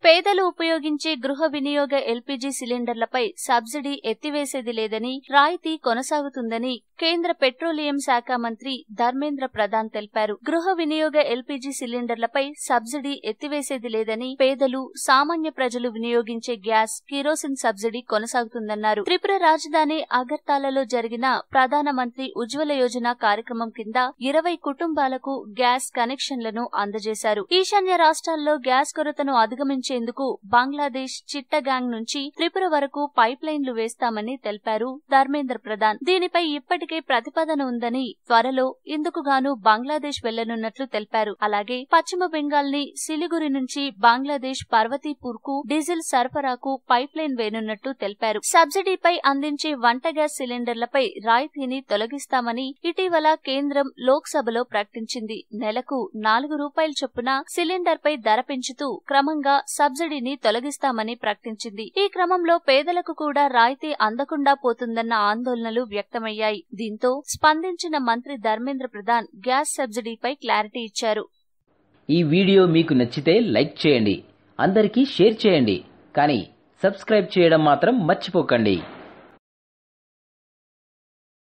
పేదలు ఉపయోగించే గృహ వినియోగ ఎల్పీజీ సిలిండర్లపై సబ్సిడీ ఎత్తివేసేది లేదని, రాయితీ కొనసాగుతుందని కేంద్ర పెట్రోలియం శాఖ మంత్రి ధర్మేంద్ర ప్రధాన్ తెలిపారు. గృహ వినియోగ ఎల్పీజీ సిలిండర్లపై సబ్సిడీ ఎత్తివేసేది లేదని, పేదలు, సామాన్య ప్రజలు వినియోగించే గ్యాస్, కిరోసిన్ సబ్సిడీ కొనసాగుతుందన్నారు. త్రిపుర రాజధాని అగర్తాలలో జరిగిన ప్రధానమంత్రి ఉజ్వల యోజన కార్యక్రమం కింద 20 కుటుంబాలకు గ్యాస్ కనెక్షన్లను అందజేశారు. ఈశాన్య రాష్ట్రాల్లో గ్యాస్ కొరతను అధిగమించేందుకు బంగ్లాదేశ్ చిట్టగాంగ్ నుంచి త్రిపుర వరకు పైప్ లైన్లు వేస్తామని తెలిపారు ధర్మేంద్ర ప్రధాన్. దీనిపై ఇప్పటికే ప్రతిపాదన ఉందని, త్వరలో ఇందుకుగాను బంగ్లాదేశ్ వెళ్లనున్నట్లు తెలిపారు. అలాగే పశ్చిమ బెంగాల్ ని సిలిగురి నుంచి బంగ్లాదేశ్ పర్వతీపూర్ కు డీజిల్ సరఫరాకు పైప్ లైన్ వేనున్నట్లు తెలిపారు. సబ్సిడీపై అందించే వంట గ్యాస్ సిలిండర్లపై రాయితీని తొలగిస్తామని ఇటీవల కేంద్రం లోక్సభలో ప్రకటించింది. నెలకు ₹4 చొప్పున సిలిండర్ పై ధర పెంచుతూ క్రమంగా సబ్సిడీని తొలగిస్తామని ప్రకటించింది. ఈ క్రమంలో పేదలకు కూడా రాయితీ అందకుండా పోతుందన్న ఆందోళనలు వ్యక్తమయ్యాయి. దీంతో స్పందించిన మంత్రి ధర్మేంద్ర ప్రధాన్ గ్యాస్ సబ్సిడీపై క్లారిటీ ఇచ్చారు. ఈ వీడియో మీకు నచ్చితే లైక్ చేయండి, అందరికీ షేర్ చేయండి, కానీ సబ్స్క్రైబ్ చేయడం మాత్రం మర్చిపోకండి.